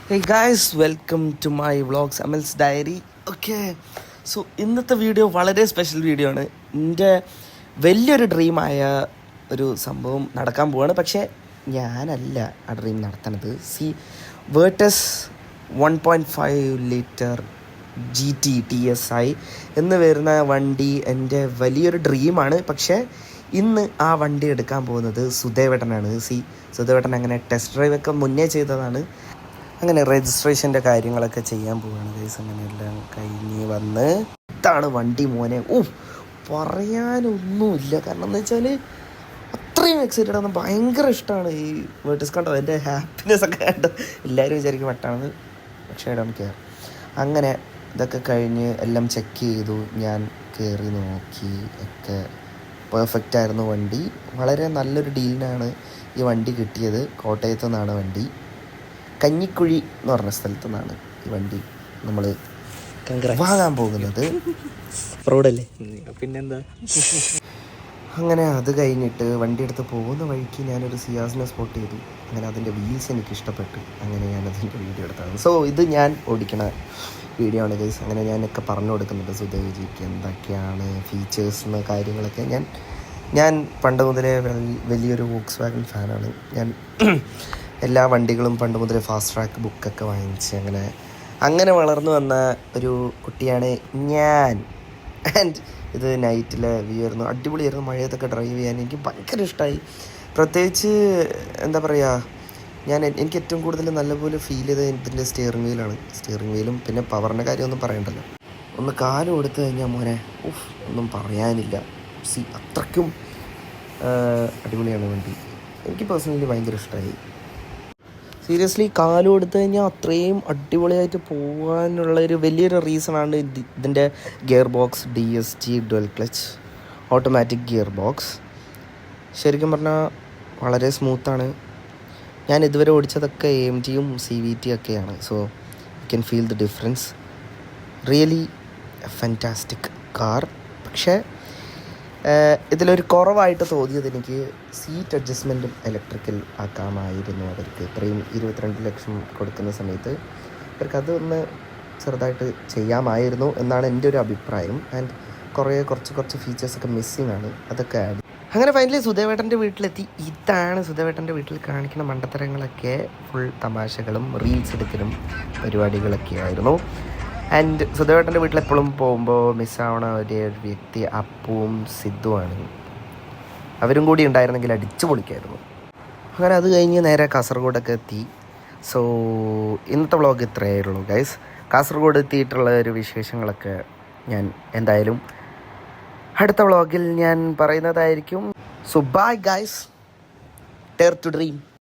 Hey guys, welcome to my vlogs Amal's diary. Okay, so ഇന്നത്തെ video വളരെ special video ആണ്. എൻ്റെ വലിയൊരു ഡ്രീമായ ഒരു സംഭവം നടക്കാൻ പോവാണ്. പക്ഷേ ഞാനല്ല ആ ഡ്രീം നടത്തണത്. വേർട്ടസ് 1.5 ലിറ്റർ GT TSI എന്ന് വരുന്ന വണ്ടി എൻ്റെ വലിയൊരു ഡ്രീമാണ്. പക്ഷേ ഇന്ന് ആ വണ്ടി എടുക്കാൻ പോകുന്നത് സുധേവേട്ടനാണ്. സുധേവേട്ടൻ അങ്ങനെ ടെസ്റ്റ് ഡ്രൈവ് ഒക്കെ മുന്നേ ചെയ്തതാണ്. അങ്ങനെ രജിസ്ട്രേഷൻ്റെ കാര്യങ്ങളൊക്കെ ചെയ്യാൻ പോവുകയാണ് ഗൈസ്. അങ്ങനെ എല്ലാം കഴിഞ്ഞ് വന്ന് ഇതാണ് വണ്ടി മോനെ. പറയാനൊന്നുമില്ല. കാരണം എന്ന് വെച്ചാൽ അത്രയും എക്സൈറ്റഡ് ആണ്. ഭയങ്കര ഇഷ്ടമാണ് ഈ വേർട്ടസ്. കണ്ടോ എൻ്റെ ഹാപ്പിനെസ് ഒക്കെ കണ്ടോ? എല്ലാവരും വിചാരിക്കും വട്ടാണ്, പക്ഷേ ഐ ഡോണ്ട് കെയർ. അങ്ങനെ ഇതൊക്കെ കഴിഞ്ഞ് എല്ലാം ചെക്ക് ചെയ്തു. ഞാൻ കയറി നോക്കി, ഒക്കെ പെർഫെക്റ്റ് ആയിരുന്നു വണ്ടി. വളരെ നല്ലൊരു ഡീലിനാണ് ഈ വണ്ടി കിട്ടിയത്. കോട്ടയത്തു നിന്നാണ് വണ്ടി. കഞ്ഞിക്കുഴി എന്ന് പറഞ്ഞ സ്ഥലത്തു നിന്നാണ് ഈ വണ്ടി നമ്മൾ വാങ്ങാൻ പോകുന്നത്. പ്രൗഡല്ലേ? പിന്നെന്താ. അങ്ങനെ അത് കഴിഞ്ഞിട്ട് വണ്ടി എടുത്ത് പോകുന്ന വഴിക്ക് ഞാനൊരു സിയാസിനെ സ്പോട്ട് ചെയ്തു. അങ്ങനെ അതിൻ്റെ വീൽസ് എനിക്ക് ഇഷ്ടപ്പെട്ടു. അങ്ങനെ ഞാനതിൻ്റെ വീഡിയോ എടുത്തതാണ്. സോ ഇത് ഞാൻ ഓടിക്കണ വീഡിയോ ആണ് ഗൈസ്. അങ്ങനെ ഞാനൊക്കെ പറഞ്ഞു കൊടുക്കുന്നുണ്ട് സുധേജിക്ക് എന്തൊക്കെയാണ് ഫീച്ചേഴ്സ് എന്ന കാര്യങ്ങളൊക്കെ. ഞാൻ പണ്ട് മുതലേ വലിയൊരു വോക്സ് വാഗൺ ഫാനാണ്. ഞാൻ എല്ലാ വണ്ടികളും പണ്ട് മുതലേ ഫാസ്റ്റ് ട്രാക്ക് ബുക്കൊക്കെ വാങ്ങിച്ച് അങ്ങനെ വളർന്നു വന്ന ഒരു കുട്ടിയാണ് ഞാൻ. ആൻഡ് ഇത് നൈറ്റിലെ വ്യൂ ആയിരുന്നു, അടിപൊളിയായിരുന്നു. മഴയത്തൊക്കെ ഡ്രൈവ് ചെയ്യാൻ എനിക്ക് ഭയങ്കര ഇഷ്ടമായി. പ്രത്യേകിച്ച് എന്താ പറയുക, എനിക്ക് ഏറ്റവും കൂടുതൽ നല്ലപോലെ ഫീൽ ചെയ്തത് ഇതിൻ്റെ സ്റ്റിയറിംഗ് വീലാണ്. സ്റ്റിയറിംഗ് വീലും പിന്നെ പവറിൻ്റെ കാര്യമൊന്നും പറയണ്ടല്ലോ. ഒന്ന് കാലും എടുത്തു കഴിഞ്ഞാൽ മോനെ ഒന്നും പറയാനില്ല. അത്രയ്ക്കും അടിപൊളിയാണ് വണ്ടി. എനിക്ക് പേഴ്സണലി ഭയങ്കര ഇഷ്ടമായി. സീരിയസ്ലി കാല് കൊടുത്തു കഴിഞ്ഞാൽ അത്രയും അടിപൊളിയായിട്ട് പോകാനുള്ള ഒരു വലിയൊരു റീസണാണ് ഇതിൻ്റെ gear box. DSG dual clutch automatic gear box. ശരിക്കും പറഞ്ഞാൽ വളരെ സ്മൂത്താണ്. ഞാൻ ഇതുവരെ ഓടിച്ചതൊക്കെ AMGയും CVT ഒക്കെയാണ്. So you can feel the difference. Really fantastic car. പക്ഷേ ഇതിലൊരു കുറവായിട്ട് തോന്നിയത് എനിക്ക് സീറ്റ് അഡ്ജസ്റ്റ്മെൻറ്റും ഇലക്ട്രിക്കൽ ആക്കാമായിരുന്നു അവർക്ക്. ഇത്രയും 22 ലക്ഷം കൊടുക്കുന്ന സമയത്ത് അവർക്ക് അതൊന്ന് ചെറുതായിട്ട് ചെയ്യാമായിരുന്നു എന്നാണ് എൻ്റെ ഒരു അഭിപ്രായം. ആൻഡ് കുറച്ച് ഫീച്ചേഴ്സൊക്കെ മിസ്സിങ് ആണ്. അതൊക്കെ ആഡ്. അങ്ങനെ ഫൈനലി സുധേവേട്ടൻ്റെ വീട്ടിലെത്തി. ഇതാണ് സുധേവേട്ടൻ്റെ വീട്ടിൽ കാണിക്കുന്ന മണ്ടത്തരങ്ങളൊക്കെ. ഫുൾ തമാശകളും റീൽസ് എടുക്കലും പരിപാടികളൊക്കെ ആയിരുന്നു. ആൻഡ് സുധേവേട്ടൻ്റെ വീട്ടിലെപ്പോഴും പോകുമ്പോൾ മിസ്സാവണ ഒരു വ്യക്തി അപ്പുവും സിദ്ധുവാണ്. അവരും കൂടി ഉണ്ടായിരുന്നെങ്കിൽ അടിച്ചു പൊളിക്കായിരുന്നു. അങ്ങനെ അത് കഴിഞ്ഞ് നേരെ കാസർഗോഡൊക്കെ എത്തി. സോ ഇന്നത്തെ വ്ളോഗ് ഇത്രയേ ഉള്ളൂ ഗൈസ്. കാസർഗോഡ് എത്തിയിട്ടുള്ള ഒരു വിശേഷങ്ങളൊക്കെ ഞാൻ എന്തായാലും അടുത്ത വ്ളോഗിൽ ഞാൻ പറയുന്നതായിരിക്കും. So bye guys, dare to dream.